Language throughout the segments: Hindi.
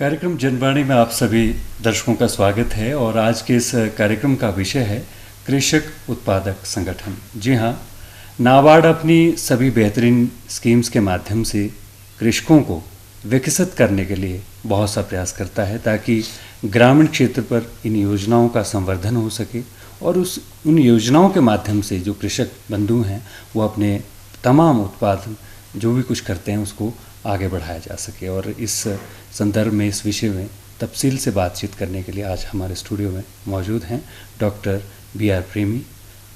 कार्यक्रम जनवाणी में आप सभी दर्शकों का स्वागत है और आज के इस कार्यक्रम का विषय है कृषक उत्पादक संगठन। जी हाँ, नाबार्ड अपनी सभी बेहतरीन स्कीम्स के माध्यम से कृषकों को विकसित करने के लिए बहुत सा प्रयास करता है ताकि ग्रामीण क्षेत्र पर इन योजनाओं का संवर्धन हो सके और उन योजनाओं के माध्यम से जो कृषक बंधु हैं वो अपने तमाम उत्पादन जो भी कुछ करते हैं उसको आगे बढ़ाया जा सके। और इस संदर्भ में, इस विषय में तफसील से बातचीत करने के लिए आज हमारे स्टूडियो में मौजूद हैं डॉक्टर B.R. प्रेमी।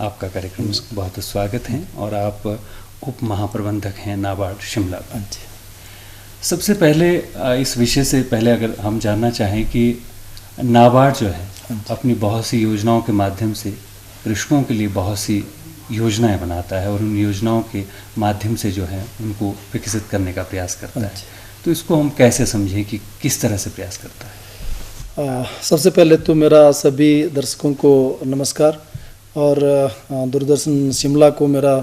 आपका कार्यक्रम में बहुत स्वागत है और आप उप महाप्रबंधक हैं नाबार्ड शिमला का। सबसे पहले इस विषय से पहले अगर हम जानना चाहें कि नाबार्ड जो है अपनी बहुत सी योजनाओं के माध्यम से कृषकों के लिए बहुत सी योजनाएं बनाता है और उन योजनाओं के माध्यम से जो है उनको विकसित करने का प्रयास करता है, तो इसको हम कैसे समझें कि किस तरह से प्रयास करता है? सबसे पहले तो मेरा सभी दर्शकों को नमस्कार और दूरदर्शन शिमला को मेरा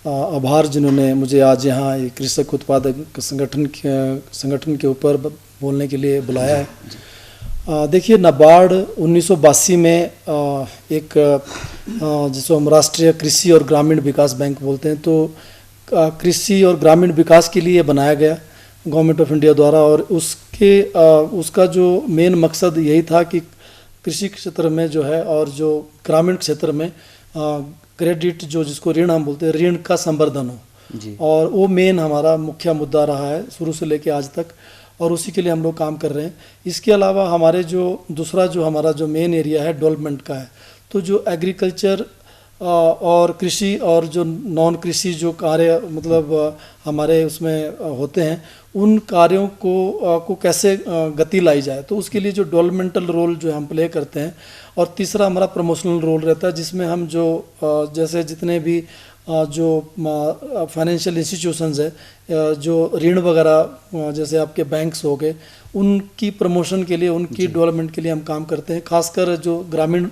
आभार जिन्होंने मुझे आज यहाँ कृषक उत्पादक संगठन के ऊपर बोलने के लिए बुलाया है। देखिए, नाबार्ड 1982 में एक जिसको हम राष्ट्रीय कृषि और ग्रामीण विकास बैंक बोलते हैं, तो कृषि और ग्रामीण विकास के लिए बनाया गया गवर्नमेंट ऑफ इंडिया द्वारा। और उसका जो मेन मकसद यही था कि कृषि क्षेत्र में जो है और जो ग्रामीण क्षेत्र में क्रेडिट जो जिसको ऋण हम बोलते हैं, ऋण का संवर्धन हो। और वो मेन हमारा मुख्य मुद्दा रहा है शुरू से लेकर आज तक, और उसी के लिए हम लोग काम कर रहे हैं। इसके अलावा हमारे जो दूसरा जो हमारा जो मेन एरिया है डेवलपमेंट का है, तो जो एग्रीकल्चर और कृषि और जो नॉन कृषि जो कार्य मतलब हमारे उसमें होते हैं, उन कार्यों को कैसे गति लाई जाए, तो उसके लिए जो डेवलपमेंटल रोल जो हम प्ले करते हैं। और तीसरा हमारा प्रमोशनल रोल रहता है, जिसमें हम जो जैसे जितने भी जो फाइनेंशियल इंस्टीट्यूशंस है, जो ऋण वगैरह जैसे आपके बैंक्स हो गए, उनकी प्रमोशन के लिए, उनकी डेवलपमेंट के लिए हम काम करते हैं। खासकर जो ग्रामीण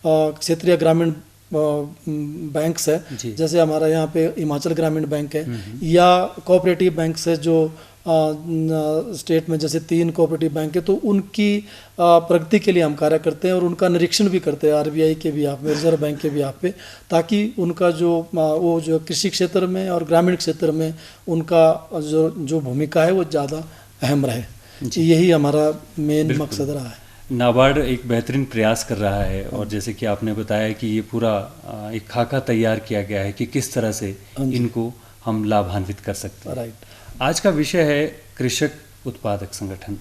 क्षेत्रीय ग्रामीण बैंक्स है, जैसे हमारा यहाँ पे हिमाचल ग्रामीण बैंक है, या कोऑपरेटिव बैंक्स है जो स्टेट में जैसे 3 कोऑपरेटिव बैंक है, तो उनकी प्रगति के लिए हम कार्य करते हैं और उनका निरीक्षण भी करते हैं RBI के भी पे, रिजर्व बैंक के भी पे, ताकि उनका जो कृषि क्षेत्र में और ग्रामीण क्षेत्र में उनका जो भूमिका है वो ज़्यादा अहम रहे। यही हमारा मेन मकसद रहा है। नाबार्ड एक बेहतरीन प्रयास कर रहा है और जैसे कि आपने बताया कि ये पूरा एक खाका तैयार किया गया है कि किस तरह से इनको हम लाभान्वित कर सकते हैं। राइट। आज का विषय है कृषक उत्पादक संगठन।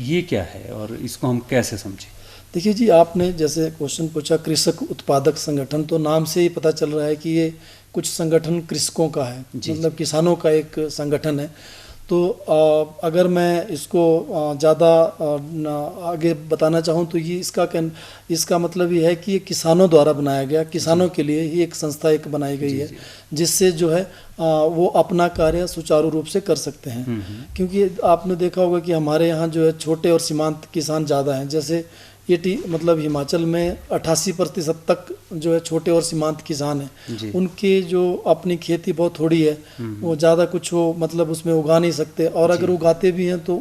ये क्या है और इसको हम कैसे समझें? देखिए जी, आपने जैसे क्वेश्चन पूछा कृषक उत्पादक संगठन, तो नाम से ही पता चल रहा है कि ये कुछ संगठन कृषकों का है, मतलब किसानों का एक संगठन है। तो अगर मैं इसको ज़्यादा आगे बताना चाहूँ तो ये इसका मतलब ये है कि ये किसानों द्वारा बनाया गया, किसानों के लिए ही एक संस्था एक बनाई गई है, जिससे जो है वो अपना कार्य सुचारू रूप से कर सकते हैं। क्योंकि आपने देखा होगा कि हमारे यहाँ जो है छोटे और सीमांत किसान ज़्यादा हैं। जैसे मतलब हिमाचल में 88% तक जो है छोटे और सीमांत किसान हैं। उनके जो अपनी खेती बहुत थोड़ी है, वो ज़्यादा कुछ वो मतलब उसमें उगा नहीं सकते, और अगर उगाते भी हैं तो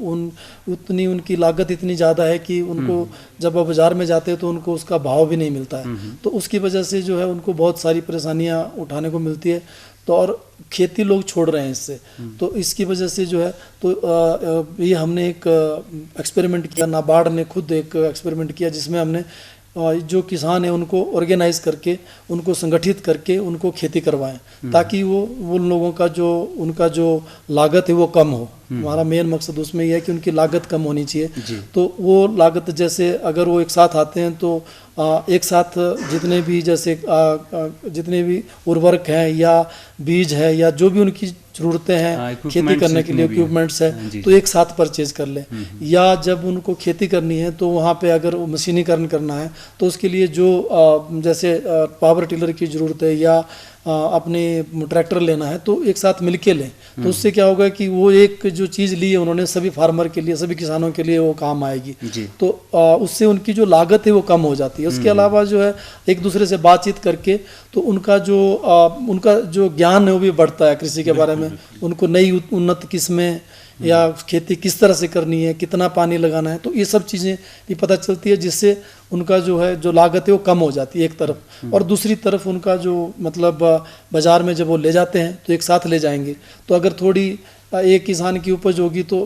उतनी उनकी लागत इतनी ज़्यादा है कि उनको जब वो बाज़ार में जाते हैं तो उनको उसका भाव भी नहीं मिलता है। तो उसकी वजह से जो है उनको बहुत सारी परेशानियाँ उठाने को मिलती है। तो और खेती लोग छोड़ रहे हैं इससे, तो इसकी वजह से जो है तो ये हमने एक एक्सपेरिमेंट किया, नाबार्ड ने खुद एक एक्सपेरिमेंट किया, जिसमें हमने जो किसान है उनको ऑर्गेनाइज करके, उनको संगठित करके उनको खेती करवाएं, ताकि वो उन लोगों का उनका जो लागत है वो कम हो। हमारा मेन मकसद उसमें यह है कि उनकी लागत कम होनी चाहिए। तो वो लागत जैसे अगर वो एक साथ आते हैं तो एक साथ जितने भी जैसे जितने भी उर्वरक हैं या बीज है या जो भी उनकी ज़रूरतें हैं खेती करने के लिए, इक्विपमेंट्स है, तो एक साथ परचेज कर लें। या जब उनको खेती करनी है तो वहाँ पे अगर मशीनीकरण करना है तो उसके लिए जो जैसे पावर टिलर की ज़रूरत है या अपने ट्रैक्टर लेना है तो एक साथ मिलके लें। तो उससे क्या होगा कि वो एक जो चीज़ ली है उन्होंने सभी फार्मर के लिए, सभी किसानों के लिए वो काम आएगी। तो उससे उनकी जो लागत है वो कम हो जाती है। उसके अलावा जो है एक दूसरे से बातचीत करके तो उनका जो ज्ञान है वो भी बढ़ता है कृषि के बारे में। उनको नई उन्नत किस्में या खेती किस तरह से करनी है, कितना पानी लगाना है, तो ये सब चीज़ें भी पता चलती है, जिससे उनका जो है जो लागत है वो कम हो जाती है एक तरफ, और दूसरी तरफ उनका जो मतलब बाज़ार में जब वो ले जाते हैं तो एक साथ ले जाएंगे, तो अगर थोड़ी एक किसान की उपज होगी तो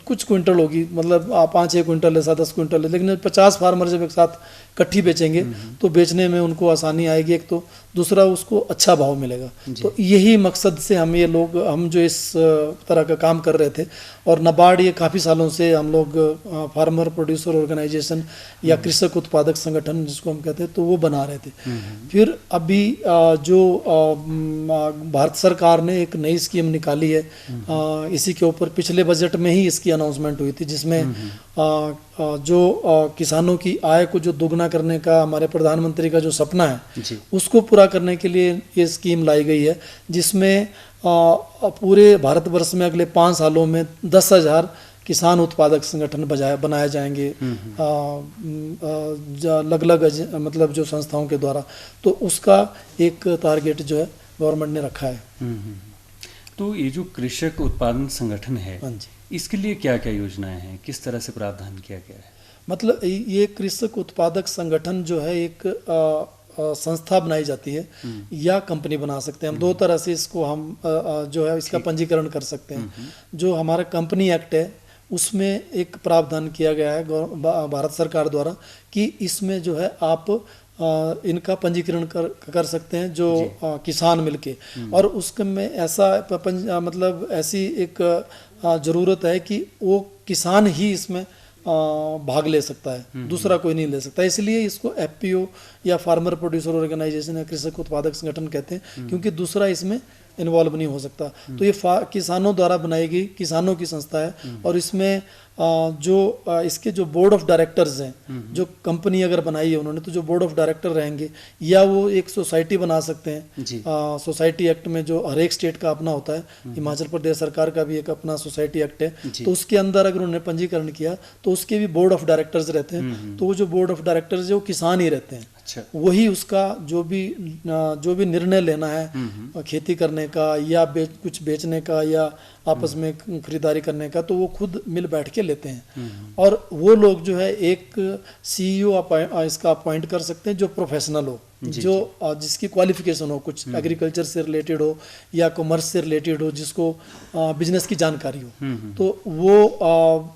कुछ क्विंटल होगी, मतलब 5-6 क्विंटल है, 10 क्विंटल है, लेकिन 50 फार्मर जब एक साथ इकट्ठी बेचेंगे तो बेचने में उनको आसानी आएगी एक तो, दूसरा उसको अच्छा भाव मिलेगा। तो यही मकसद से हम जो इस तरह का काम कर रहे थे, और नाबार्ड ये काफ़ी सालों से हम लोग फार्मर प्रोड्यूसर ऑर्गेनाइजेशन या कृषक उत्पादक संगठन जिसको हम कहते हैं, तो वो बना रहे थे। फिर अभी जो भारत सरकार ने एक नई स्कीम निकाली है, इसी के ऊपर पिछले बजट में ही इसकी अनाउंसमेंट हुई थी, जिसमें जो किसानों की आय को जो दोगुना करने का हमारे प्रधानमंत्री का जो सपना है उसको पूरा करने के लिए ये स्कीम लाई गई है, जिसमें पूरे भारतवर्ष में अगले 5 सालों में 10,000 किसान उत्पादक संगठन बनाए जाएंगे अलग-अलग मतलब जो संस्थाओं के द्वारा, तो उसका एक टारगेट जो है गवर्नमेंट ने रखा है। तो ये जो कृषक उत्पादन संगठन है, इसके लिए क्या क्या योजनाएं हैं, किस तरह से प्रावधान किया गया है? मतलब ये कृषक उत्पादक संगठन जो है एक संस्था बनाई जाती है या कंपनी बना सकते हैं हम, 2 तरह से इसको हम जो है इसका पंजीकरण कर सकते हैं। जो हमारा कंपनी एक्ट है उसमें एक प्रावधान किया गया है भारत सरकार द्वारा कि इसमें जो है आप इनका पंजीकरण कर सकते हैं जो किसान मिलके, और उसके में ऐसा मतलब ऐसी एक ज़रूरत है कि वो किसान ही इसमें भाग ले सकता है, दूसरा कोई नहीं ले सकता। इसलिए इसको एफपीओ या फार्मर प्रोड्यूसर ऑर्गेनाइजेशन या कृषक उत्पादक संगठन कहते हैं, क्योंकि दूसरा इसमें इन्वॉल्व नहीं हो सकता। तो ये किसानों द्वारा बनाई गई किसानों की संस्था है, और इसमें इसके जो बोर्ड ऑफ डायरेक्टर्स हैं, जो कंपनी अगर बनाई है उन्होंने, तो जो बोर्ड ऑफ डायरेक्टर रहेंगे, या वो एक सोसाइटी बना सकते हैं। सोसाइटी एक्ट में जो हर एक स्टेट का अपना होता है, हिमाचल प्रदेश सरकार का भी एक अपना सोसाइटी एक्ट है, तो उसके अंदर अगर उन्होंने पंजीकरण किया तो उसके भी बोर्ड ऑफ डायरेक्टर्स रहते हैं। तो वो जो बोर्ड ऑफ डायरेक्टर्स है वो किसान ही रहते हैं। वही उसका जो भी निर्णय लेना है खेती करने का या कुछ बेचने का या आपस में खरीदारी करने का, तो वो खुद मिल बैठ के लेते हैं। और वो लोग जो है एक सीईओ इसका अपॉइंट कर सकते हैं जो प्रोफेशनल हो, जो जिसकी क्वालिफिकेशन हो, कुछ एग्रीकल्चर से रिलेटेड हो या कॉमर्स से रिलेटेड हो, जिसको बिजनेस की जानकारी हो, तो वो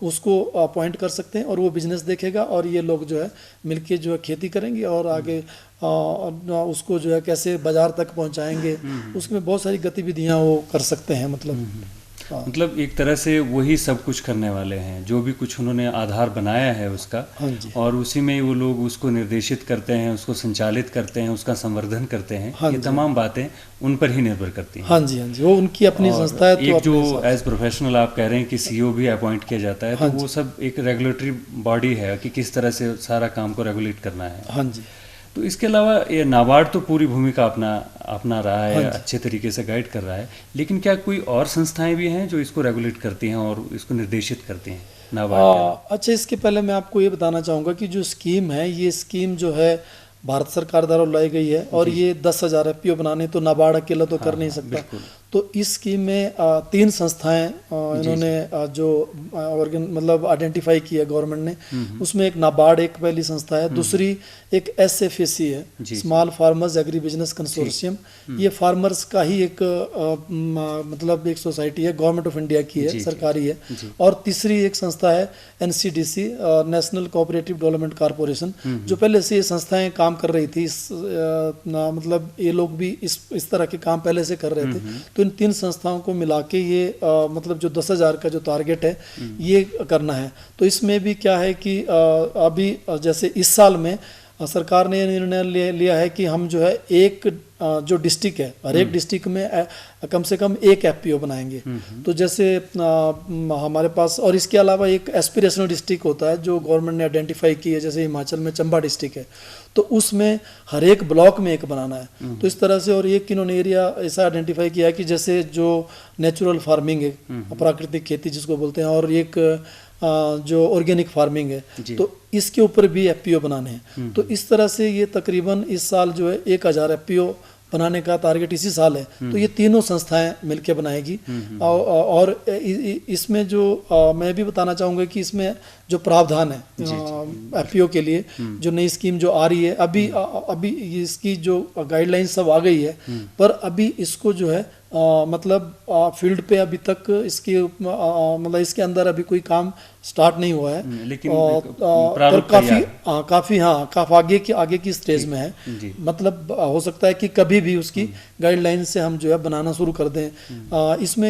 उसको अपॉइंट कर सकते हैं और वो बिजनेस देखेगा, और ये लोग जो है मिलके जो है खेती करेंगे और आगे उसको जो है कैसे बाजार तक पहुंचाएंगे, उसमें बहुत सारी गतिविधियां वो कर सकते हैं। मतलब एक तरह से वही सब कुछ करने वाले हैं, जो भी कुछ उन्होंने आधार बनाया है उसका, और उसी में वो लोग उसको निर्देशित करते हैं, उसको संचालित करते हैं, उसका संवर्धन करते हैं। ये तमाम बातें उन पर ही निर्भर करती हैं। हाँ जी, वो उनकी अपनी संस्था है। तो एक जो एज प्रोफेशनल आप कह रहे हैं कि सीईओ भी अपॉइंट किया जाता है, तो वो सब एक रेगुलेटरी बॉडी है कि किस तरह से सारा काम को रेगुलेट करना है। हाँ जी। तो इसके अलावा ये नाबार्ड तो पूरी भूमिका अपना रहा है, अच्छे तरीके से गाइड कर रहा है, लेकिन क्या कोई और संस्थाएं भी हैं जो इसको रेगुलेट करती हैं और इसको निर्देशित करती हैं नाबार्ड? अच्छा, इसके पहले मैं आपको ये बताना चाहूँगा कि जो स्कीम है, ये स्कीम जो है भारत सरकार द्वारा लाई गई है, और ये 10,000 एफपीओ बनाने तो नाबार्ड अकेला तो कर नहीं सकता। तो इस स्कीम में 3 संस्थाएं इन्होंने जो मतलब आइडेंटिफाई की है गवर्नमेंट ने, उसमें एक नाबार्ड एक पहली संस्था है, दूसरी एक SFAC है, small farmers agri business consortium. ये फार्मर्स का ही एक मतलब एक सोसाइटी है, गवर्नमेंट ऑफ इंडिया की है, सरकारी है। और तीसरी एक संस्था है NCDC, national cooperative development corporation, जो पहले से ये संस्थाएं काम कर रही थी। मतलब ये लोग भी इस तरह के काम पहले से कर रहे थे। तो इन 3 संस्थाओं को मिला के ये मतलब जो 10,000 का जो टारगेट है ये करना है। तो इसमें भी क्या है कि अभी जैसे इस साल में सरकार ने निर्णय लिया है कि हम जो है एक जो डिस्ट्रिक्ट है, हर एक डिस्ट्रिक्ट में कम से कम एक एफपीओ बनाएंगे। तो जैसे हमारे पास, और इसके अलावा एक एस्पिरेशनल डिस्ट्रिक्ट होता है जो गवर्नमेंट ने आइडेंटिफाई की है, जैसे हिमाचल में चंबा डिस्ट्रिक्ट है, तो उसमें हर एक ब्लॉक में एक बनाना है। तो इस तरह से, और एक इन्होंने एरिया ऐसा आइडेंटिफाई किया है कि जैसे जो नेचुरल फार्मिंग है, प्राकृतिक खेती जिसको बोलते हैं, और एक जो ऑर्गेनिक फार्मिंग है, तो इसके ऊपर भी एफपीओ बनाने हैं। तो इस तरह से ये तकरीबन इस साल जो है 1,000 एफपीओ बनाने का टारगेट इसी साल है। तो ये तीनों संस्थाएं मिलकर बनाएगी। और इसमें जो मैं भी बताना चाहूँगा कि इसमें जो प्रावधान है एफपीओ के लिए, जो नई स्कीम जो आ रही है, अभी इसकी जो गाइडलाइंस सब आ गई है, पर अभी इसको जो है मतलब फील्ड पे अभी तक इसकी मतलब इसके अंदर अभी कोई काम स्टार्ट नहीं हुआ है, लेकिन पर काफ़ी आगे की स्टेज में है। मतलब हो सकता है कि कभी भी उसकी गाइडलाइन से हम जो है बनाना शुरू कर दें। इसमें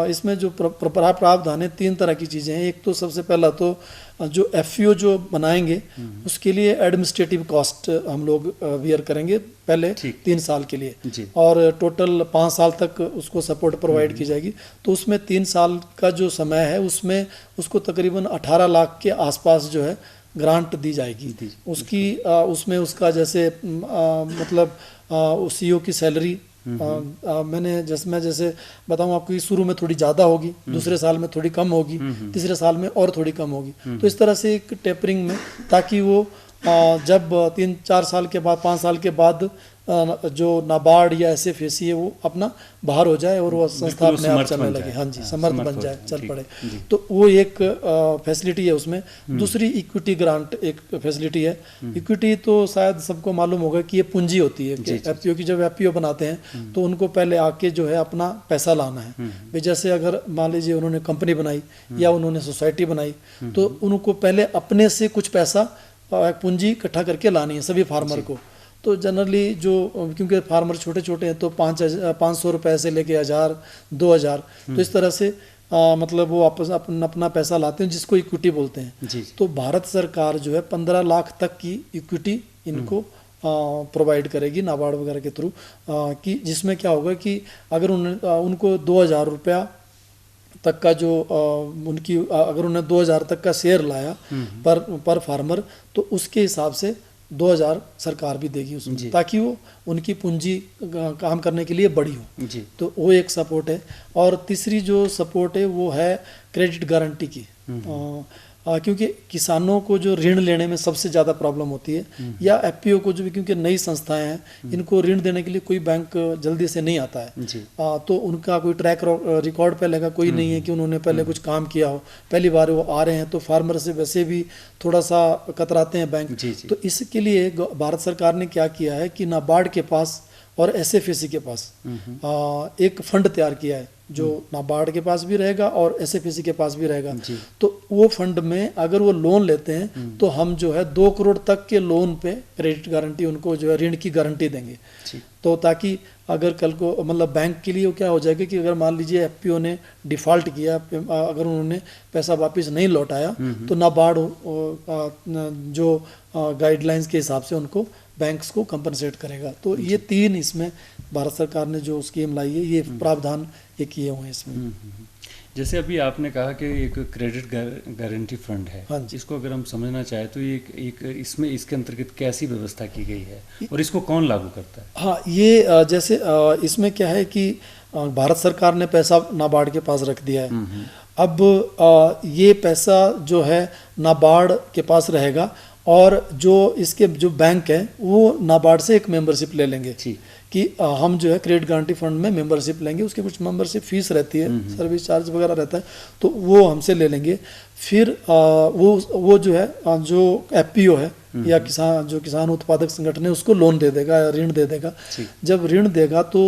इसमें जो प्रावधान है, 3 तरह की चीज़ें हैं। एक तो सबसे पहला तो जो एफपीओ जो बनाएंगे उसके लिए एडमिनिस्ट्रेटिव कॉस्ट हम लोग वियर करेंगे पहले 3 साल के लिए, और टोटल 5 साल तक उसको सपोर्ट प्रोवाइड की जाएगी। तो उसमें 3 साल का जो समय है उसमें उसको तकरीबन 18 लाख के आसपास जो है ग्रांट दी जाएगी। उसकी उसमें उसका जैसे मतलब सीईओ की सैलरी मैं जैसे बताऊं आपको कि शुरू में थोड़ी ज़्यादा होगी, दूसरे साल में थोड़ी कम होगी, तीसरे साल में और थोड़ी कम होगी। तो इस तरह से एक टेपरिंग में, ताकि वो जब 3-4 साल के बाद 5 साल के बाद जो नाबार्ड या एसएफएसी है वो अपना बाहर हो जाए और वो संस्था अपने आप चलने लगे। हाँ जी, समर्थ बन जाए, चल पड़े। तो वो एक फैसिलिटी है उसमें। दूसरी इक्विटी ग्रांट एक फैसिलिटी है। इक्विटी तो शायद सबको मालूम होगा कि ये पूंजी होती है कि एफपीओ की, जब एफपीओ बनाते हैं तो उनको पहले आके जो है अपना पैसा लाना है। भाई जैसे अगर मान लीजिए उन्होंने कंपनी बनाई या उन्होंने सोसाइटी बनाई, तो उनको पहले अपने से कुछ पैसा पूंजी इकट्ठा करके लानी है सभी फार्मर को। तो जनरली जो, क्योंकि फार्मर छोटे छोटे हैं, तो 500 रुपये से लेके 1000, 2000, तो इस तरह से मतलब वो आपस अपना पैसा लाते हैं, जिसको इक्विटी बोलते हैं। तो भारत सरकार जो है 15 लाख तक की इक्विटी इनको प्रोवाइड करेगी नाबार्ड वगैरह के थ्रू, कि जिसमें क्या होगा कि अगर उनको 2000 रुपया तक का जो उनकी, अगर उन्हें 2000 तक का शेयर लाया पर फार्मर, तो उसके हिसाब से 2000 सरकार भी देगी उसमें, ताकि वो उनकी पूंजी काम करने के लिए बड़ी हो। तो वो एक सपोर्ट है। और तीसरी जो सपोर्ट है वो है क्रेडिट गारंटी की, क्योंकि किसानों को जो ऋण लेने में सबसे ज़्यादा प्रॉब्लम होती है, या एफपीओ को जो भी, क्योंकि नई संस्थाएं हैं, इनको ऋण देने के लिए कोई बैंक जल्दी से नहीं आता है। तो उनका कोई ट्रैक रिकॉर्ड पहले का कोई नहीं है कि उन्होंने पहले कुछ काम किया हो, पहली बार वो आ रहे हैं, तो फार्मर से वैसे भी थोड़ा सा कतराते हैं बैंक। तो इसके लिए भारत सरकार ने क्या किया है कि नाबार्ड के पास और एसएफएसी के पास एक फंड तैयार किया है, जो नाबार्ड के पास भी रहेगा और एसएफएसी के पास भी रहेगा। तो वो फंड में अगर वो लोन लेते हैं तो हम जो है 2 करोड़ तक के लोन पे क्रेडिट गारंटी, उनको जो है ऋण की गारंटी देंगे। तो ताकि अगर कल को मतलब बैंक के लिए क्या हो जाएगा कि अगर मान लीजिए एफपीओ ने डिफ़ॉल्ट किया, अगर उन्होंने पैसा वापस नहीं लौटाया, तो नाबार्ड जो गाइडलाइंस के हिसाब से उनको बैंक्स को कंपनसेट करेगा। तो ये 3 इसमें भारत सरकार ने जो स्कीम लाई है, ये प्रावधान ये किए हुए हैं इसमें। जैसे अभी आपने कहा कि एक क्रेडिट गारंटी फंड है, हाँ, इसको अगर हम समझना चाहें तो एक इसमें इसके अंतर्गत कैसी व्यवस्था की गई है और इसको कौन लागू करता है? हाँ, ये जैसे इसमें क्या है कि भारत सरकार ने पैसा नाबार्ड के पास रख दिया है। अब ये पैसा जो है नाबार्ड के पास रहेगा, और जो इसके जो बैंक है वो नाबार्ड से एक मेंबरशिप ले लेंगे कि हम जो है क्रेडिट गारंटी फंड में मेंबरशिप लेंगे। उसके कुछ मेंबरशिप फीस रहती है, सर्विस चार्ज वगैरह रहता है, तो वो हमसे ले लेंगे। फिर वो जो है जो एफपीओ है या किसान उत्पादक संगठन है, उसको लोन दे देगा या ऋण दे देगा। जब ऋण देगा तो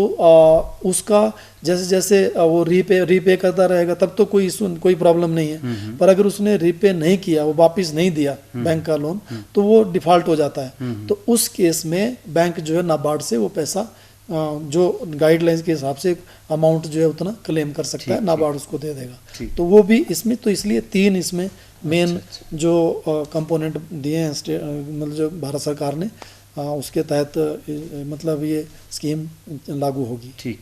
उसका जैसे जैसे वो रीपे करता रहेगा, तब तो कोई प्रॉब्लम नहीं है। पर अगर उसने रीपे नहीं किया, वो वापस नहीं दिया बैंक का लोन, तो वो डिफॉल्ट हो जाता है। तो उस केस में बैंक जो है नाबार्ड से वो पैसा जो गाइडलाइंस के हिसाब से अमाउंट जो है उतना क्लेम कर सकता है, नाबार्ड उसको दे देगा। तो वो भी इसमें, तो इसलिए 3 इसमें मेन जो कंपोनेंट दिए हैं मतलब जो भारत सरकार ने, उसके तहत मतलब ये स्कीम लागू होगी। ठीक।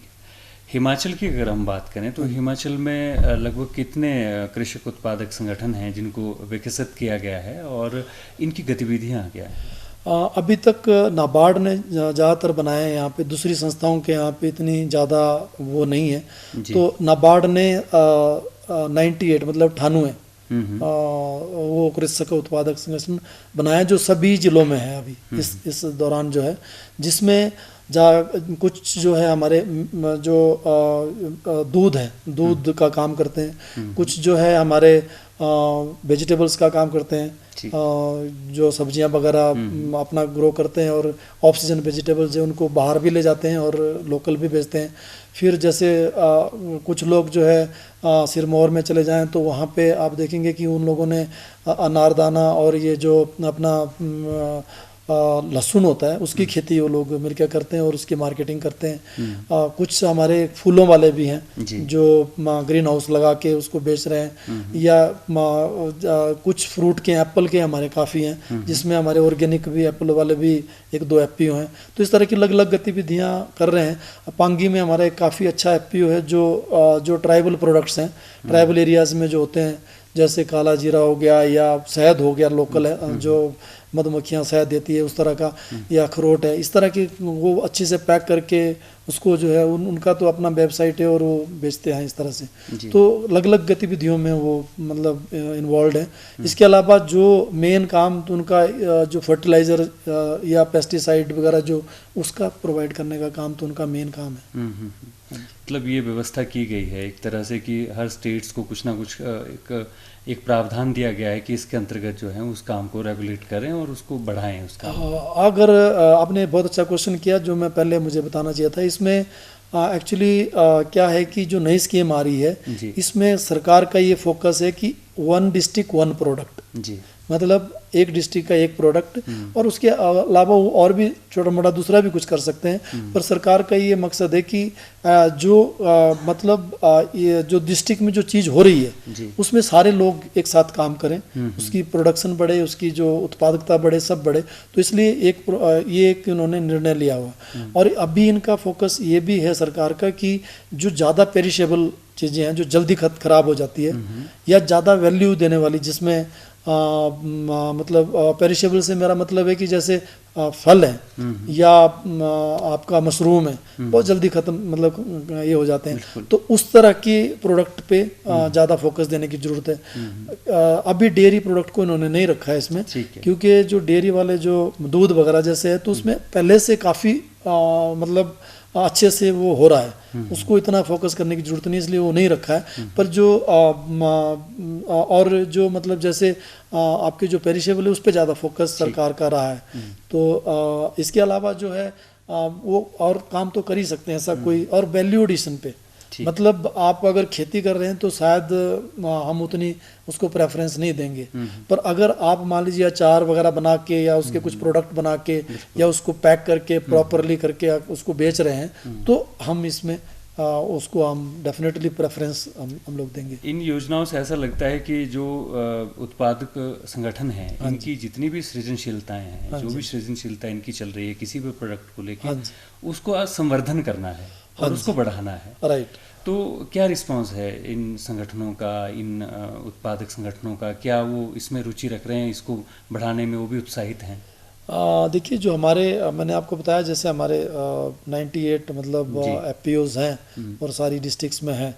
हिमाचल की अगर हम बात करें तो हिमाचल में लगभग कितने कृषक उत्पादक संगठन हैं जिनको विकसित किया गया है और इनकी गतिविधियाँ क्या हैं? अभी तक नाबार्ड ने ज़्यादातर बनाए हैं यहाँ पे, दूसरी संस्थाओं के यहाँ पे इतनी ज़्यादा वो नहीं है। तो नाबार्ड ने 98 मतलब 98 वो कृषक उत्पादक संगठन बनाया, जो सभी जिलों में है अभी इस दौरान जो है, जिसमें जहाँ कुछ जो है हमारे जो दूध है, दूध का काम करते हैं, कुछ जो है हमारे वेजिटेबल्स का काम करते हैं, जो सब्जियां वगैरह अपना ग्रो करते हैं, और ऑफ सीजन वेजिटेबल्स है उनको बाहर भी ले जाते हैं और लोकल भी बेचते हैं। फिर जैसे कुछ लोग जो है सिरमौर में चले जाएं तो वहाँ पे आप देखेंगे कि उन लोगों ने अनारदाना और ये जो अपना लहसुन होता है उसकी खेती वो लोग मिलकर करते हैं और उसकी मार्केटिंग करते हैं। कुछ हमारे फूलों वाले भी हैं जो ग्रीन हाउस लगा के उसको बेच रहे हैं, या कुछ फ्रूट के, एप्पल के हमारे काफ़ी हैं जिसमें हमारे ऑर्गेनिक भी एप्पल वाले भी 1-2 एफपीओ हैं। तो इस तरह की अलग अलग गतिविधियाँ कर रहे हैं। पांगी में हमारा एक काफ़ी अच्छा एफपीओ है जो ट्राइबल प्रोडक्ट्स हैं, ट्राइबल एरियाज़ में जो होते हैं, जैसे काला जीरा हो गया या शहद हो गया, लोकल है जो मधुमक्खियाँ शहद देती है उस तरह का, या अखरोट है, इस तरह की वो अच्छे से पैक करके उसको जो है उनका तो अपना वेबसाइट है और वो बेचते हैं इस तरह से। तो अलग अलग गतिविधियों में वो मतलब इन्वॉल्व है। इसके अलावा जो मेन काम तो उनका जो फर्टिलाइज़र या पेस्टिसाइड वगैरह जो उसका प्रोवाइड करने का काम तो उनका मेन काम है। मतलब ये व्यवस्था की गई है एक तरह से कि हर स्टेट्स को कुछ ना कुछ एक प्रावधान दिया गया है कि इसके अंतर्गत जो है उस काम को रेगुलेट करें और उसको बढ़ाएं उसका। अगर आपने बहुत अच्छा क्वेश्चन किया, जो मैं पहले मुझे बताना चाहिए था। इसमें एक्चुअली क्या है कि जो नई स्कीम आ रही है इसमें सरकार का ये फोकस है कि 1 डिस्ट्रिक्ट 1 प्रोडक्ट, मतलब एक डिस्ट्रिक्ट का एक प्रोडक्ट, और उसके अलावा वो और भी छोटा मोटा दूसरा भी कुछ कर सकते हैं। पर सरकार का ये मकसद है कि मतलब ये जो डिस्ट्रिक्ट में जो चीज़ हो रही है उसमें सारे लोग एक साथ काम करें, उसकी प्रोडक्शन बढ़े, उसकी जो उत्पादकता बढ़े, सब बढ़े। तो इसलिए ये एक इन्होंने निर्णय लिया हुआ। और अभी इनका फोकस ये भी है सरकार का कि जो ज़्यादा पेरिशेबल चीज़ें हैं, जो जल्दी खराब हो जाती है या ज़्यादा वैल्यू देने वाली, जिसमें मतलब पेरिशेबल से मेरा मतलब है कि जैसे फल है या आपका मशरूम है, बहुत जल्दी ख़त्म मतलब ये हो जाते हैं। तो उस तरह की प्रोडक्ट पे ज़्यादा फोकस देने की ज़रूरत है। अभी डेयरी प्रोडक्ट को इन्होंने नहीं रखा है इसमें, क्योंकि जो डेयरी वाले जो दूध वगैरह जैसे है तो उसमें पहले से काफ़ी मतलब अच्छे से वो हो रहा है, उसको इतना फोकस करने की ज़रूरत नहीं, इसलिए वो नहीं रखा है। पर जो और जो मतलब जैसे आपके जो पेरिशेबल है उस पर ज़्यादा फोकस सरकार का रहा है। तो इसके अलावा जो है वो और काम तो कर ही सकते हैं ऐसा कोई, और वैल्यू एडिशन पे, मतलब आप अगर खेती कर रहे हैं तो शायद हम उतनी उसको प्रेफरेंस नहीं देंगे, पर अगर आप मान लीजिए अचार वगैरह बना के या उसके कुछ प्रोडक्ट बना के या उसको पैक करके प्रॉपरली करके उसको बेच रहे हैं तो हम इसमें उसको हम डेफिनेटली प्रेफरेंस हम लोग देंगे। इन योजनाओं से ऐसा लगता है कि जो उत्पादक संगठन हैं इनकी जितनी भी सृजनशीलताएं हैं, जो भी सृजनशीलता इनकी चल रही है किसी भी प्रोडक्ट को लेकर, उसको आज संवर्धन करना है और उसको बढ़ाना है। राइट। तो क्या रिस्पांस है इन संगठनों का, इन उत्पादक संगठनों का? क्या वो इसमें रुचि रख रहे हैं, इसको बढ़ाने में वो भी उत्साहित हैं? देखिए, जो हमारे मैंने आपको बताया जैसे हमारे 98 मतलब एफपीओज हैं और सारी डिस्ट्रिक्ट्स में हैं,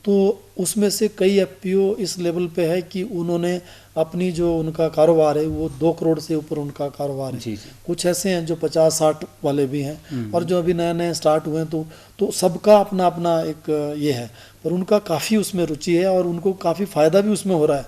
तो उसमें से कई एफपीओ इस लेवल पे है कि उन्होंने अपनी जो उनका कारोबार है वो 2 करोड़ से ऊपर उनका कारोबार है। कुछ ऐसे हैं जो 50-60 वाले भी हैं, और जो अभी नए नए स्टार्ट हुए हैं तो सबका अपना अपना एक ये है, पर उनका काफ़ी उसमें रुचि है और उनको काफ़ी फ़ायदा भी उसमें हो रहा है।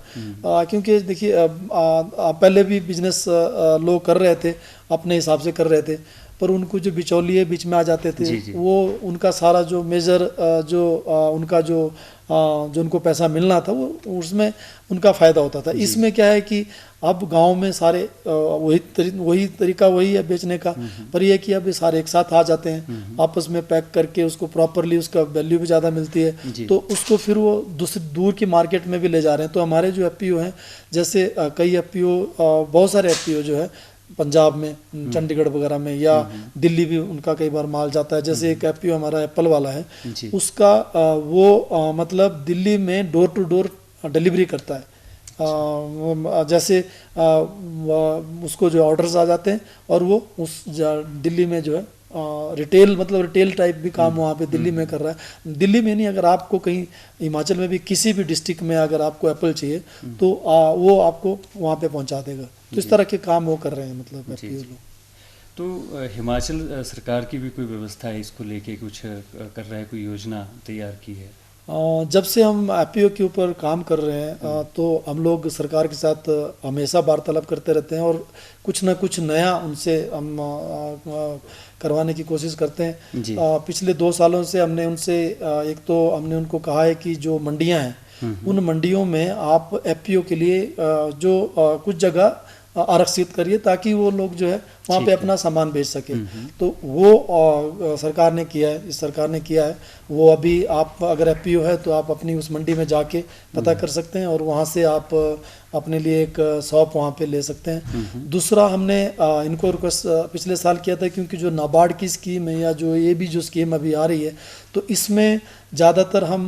क्योंकि देखिए पहले भी बिजनेस लोग कर रहे थे, अपने हिसाब से कर रहे थे, पर उनको जो बिचौलिए बीच में आ जाते थे वो उनका सारा जो मेजर जो उनका जो उनको पैसा मिलना था वो उसमें उनका फ़ायदा होता था। इसमें क्या है कि अब गांव में सारे वही तरीका वही है बेचने का, पर यह कि अब ये सारे एक साथ आ जाते हैं, आपस में पैक करके उसको प्रॉपरली, उसका वैल्यू भी ज़्यादा मिलती है, तो उसको फिर वो दूर की मार्केट में भी ले जा रहे हैं। तो हमारे जो एफपीओ हैं, जैसे कई एफपीओ, बहुत सारे एफपीओ जो है पंजाब में, चंडीगढ़ वगैरह में, या दिल्ली भी उनका कई बार माल जाता है। जैसे एक एफपीओ हमारा एप्पल वाला है, उसका वो मतलब दिल्ली में डोर टू डोर डिलीवरी करता है। जैसे उसको जो ऑर्डर्स आ जाते हैं और वो उस दिल्ली में जो है रिटेल, मतलब रिटेल टाइप भी काम वहाँ पे दिल्ली में कर रहा है। दिल्ली में नहीं, अगर आपको कहीं हिमाचल में भी किसी भी डिस्ट्रिक्ट में अगर आपको एप्पल चाहिए तो वो आपको वहाँ पे पहुँचा देगा। तो इस तरह के काम वो कर रहे हैं, मतलब लोग। तो हिमाचल सरकार की भी कोई व्यवस्था है इसको लेके, कुछ कर रहा है, कोई योजना तैयार की है? जब से हम एपीओ के ऊपर काम कर रहे हैं तो हम लोग सरकार के साथ हमेशा वार्तालाप करते रहते हैं और कुछ ना कुछ नया उनसे हम करवाने की कोशिश करते हैं। जी। पिछले 2 सालों से हमने उनसे एक तो हमने उनको कहा है कि जो मंडियां हैं उन मंडियों में आप एपीओ के लिए जो कुछ जगह आरक्षित करिए ताकि वो लोग जो है वहाँ पे अपना सामान बेच सके। तो वो सरकार ने किया है, इस सरकार ने किया है। वो अभी आप अगर एफपीओ है तो आप अपनी उस मंडी में जाके पता कर सकते हैं और वहाँ से आप अपने लिए एक शॉप वहाँ पे ले सकते हैं। दूसरा हमने इनको रिक्वेस्ट पिछले साल किया था, क्योंकि जो नाबार्ड की स्कीम है या जो ये भी जो स्कीम अभी आ रही है तो इसमें ज़्यादातर हम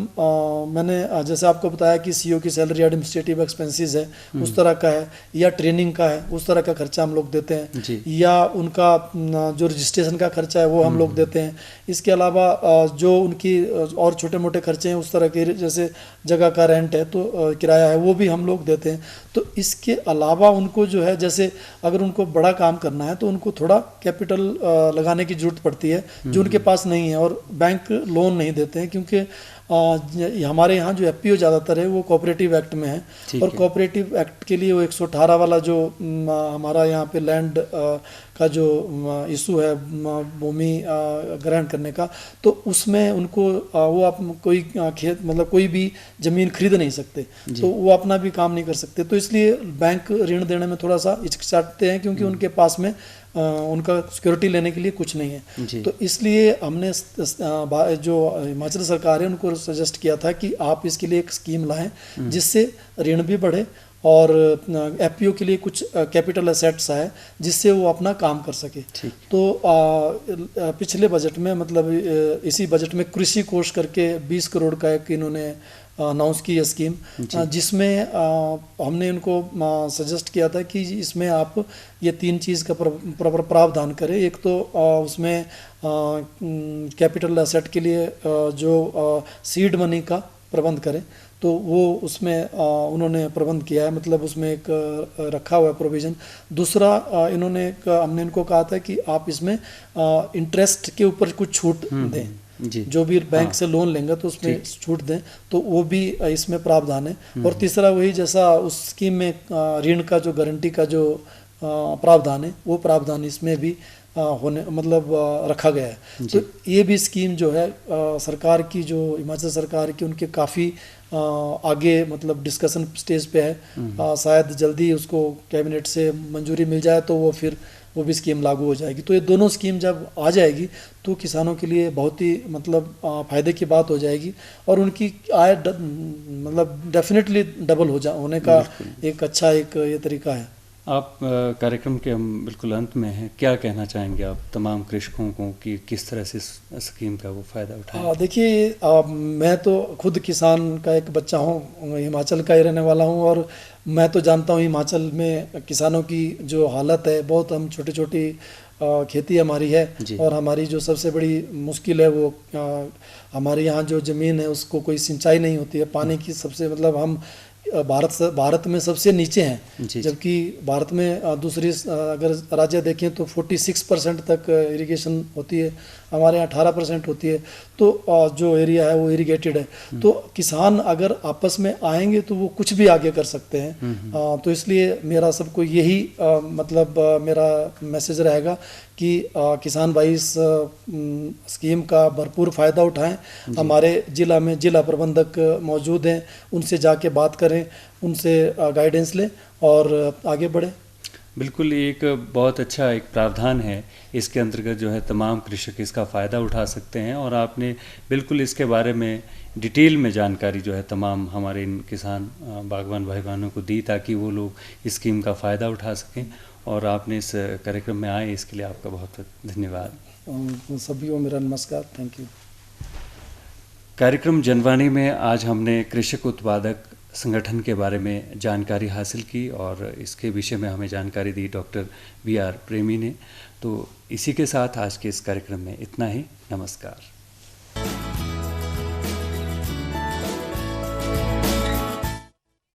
मैंने जैसे आपको बताया कि सीईओ की सैलरी एडमिनिस्ट्रेटिव एक्सपेंसेस है उस तरह का है, या ट्रेनिंग का है उस तरह का खर्चा हम लोग देते हैं, या उनका जो रजिस्ट्रेशन का खर्चा है वो हम लोग देते हैं। इसके अलावा जो उनकी और छोटे मोटे खर्चे हैं उस तरह के, जैसे जगह का रेंट है तो किराया है, वो भी हम लोग देते हैं। तो इसके अलावा उनको जो है, जैसे अगर उनको बड़ा काम करना है तो उनको थोड़ा कैपिटल लगाने की ज़रूरत पड़ती है जो उनके पास नहीं है, और बैंक लोन नहीं देते हैं, क्योंकि हमारे यहाँ जो एफपीओ ज़्यादातर है वो कोऑपरेटिव एक्ट में है, और कोऑपरेटिव एक्ट के लिए वो 118 वाला जो हमारा यहाँ पे लैंड का जो इशू है भूमि ग्रहण करने का, तो उसमें उनको वो आप कोई खेत मतलब कोई भी ज़मीन खरीद नहीं सकते, तो वो अपना भी काम नहीं कर सकते। तो इसलिए बैंक ऋण देने में थोड़ा सा हिचकिचाते हैं, क्योंकि उनके पास में उनका सिक्योरिटी लेने के लिए कुछ नहीं है। तो इसलिए हमने जो हिमाचल सरकार है उनको सजेस्ट किया था कि आप इसके लिए एक स्कीम लाएं जिससे ऋण भी बढ़े और एफपीओ के लिए कुछ कैपिटल एसेट्स आए जिससे वो अपना काम कर सके। तो पिछले बजट में मतलब इसी बजट में कृषि कोष करके 20 करोड़ का एक इन्होंने अनाउंस की है स्कीम, जिसमें हमने उनको सजेस्ट किया था कि इसमें आप ये 3 चीज़ का प्रावधान करें। एक तो उसमें कैपिटल एसेट के लिए जो सीड मनी का प्रबंध करें, तो वो उसमें उन्होंने प्रबंध किया है, मतलब उसमें एक रखा हुआ है प्रोविज़न। दूसरा हमने इनको कहा था कि आप इसमें इंटरेस्ट के ऊपर कुछ छूट दें, जो भी बैंक से लोन लेंगे तो उसमें छूट दें, तो वो भी इसमें प्रावधान है। और तीसरा वही जैसा उस स्कीम में ऋण का जो गारंटी का जो प्रावधान है वो प्रावधान इसमें भी होने मतलब रखा गया है। तो ये भी स्कीम जो है सरकार की, जो हिमाचल सरकार की, उनके काफ़ी आगे मतलब डिस्कशन स्टेज पे है। शायद जल्दी उसको कैबिनेट से मंजूरी मिल जाए तो वो भी स्कीम लागू हो जाएगी। तो ये दोनों स्कीम जब आ जाएगी तो किसानों के लिए बहुत ही मतलब फ़ायदे की बात हो जाएगी, और उनकी आय मतलब डेफिनेटली डबल होने का एक अच्छा एक ये तरीका है। आप कार्यक्रम के हम बिल्कुल अंत में हैं, क्या कहना चाहेंगे आप तमाम कृषकों को कि किस तरह से इस स्कीम का वो फ़ायदा उठाएं? देखिए मैं तो खुद किसान का एक बच्चा हूँ, हिमाचल का ही रहने वाला हूँ, और मैं तो जानता हूँ हिमाचल में किसानों की जो हालत है, बहुत हम छोटी खेती हमारी है, और हमारी जो सबसे बड़ी मुश्किल है वो हमारे यहाँ जो ज़मीन है उसको कोई सिंचाई नहीं होती है। पानी की सबसे मतलब हम भारत में सबसे नीचे हैं, जबकि भारत में दूसरी अगर राज्य देखें तो 46% तक इरिगेशन होती है, हमारे यहाँ 18% होती है। तो जो एरिया है वो इरिगेटेड है, तो किसान अगर आपस में आएंगे तो वो कुछ भी आगे कर सकते हैं। तो इसलिए मेरा सबको यही मतलब मेरा मैसेज रहेगा कि किसान भाई इस स्कीम का भरपूर फ़ायदा उठाएं। हमारे ज़िला में जिला प्रबंधक मौजूद हैं, उनसे जाके बात करें, उनसे गाइडेंस लें और आगे बढ़ें। बिल्कुल, एक बहुत अच्छा एक प्रावधान है, इसके अंतर्गत जो है तमाम कृषक इसका फ़ायदा उठा सकते हैं, और आपने बिल्कुल इसके बारे में डिटेल में जानकारी जो है तमाम हमारे इन किसान बागवान भाई बहनों को दी ताकि वो लोग इस स्कीम का फ़ायदा उठा सकें, और आपने इस कार्यक्रम में आए इसके लिए आपका बहुत बहुत धन्यवाद। सभी को मेरा नमस्कार, थैंक यू। कार्यक्रम जनवाणी में आज हमने कृषक उत्पादक संगठन के बारे में जानकारी हासिल की, और इसके विषय में हमें जानकारी दी डॉक्टर वी आर प्रेमी ने। तो इसी के साथ आज के इस कार्यक्रम में इतना ही। नमस्कार।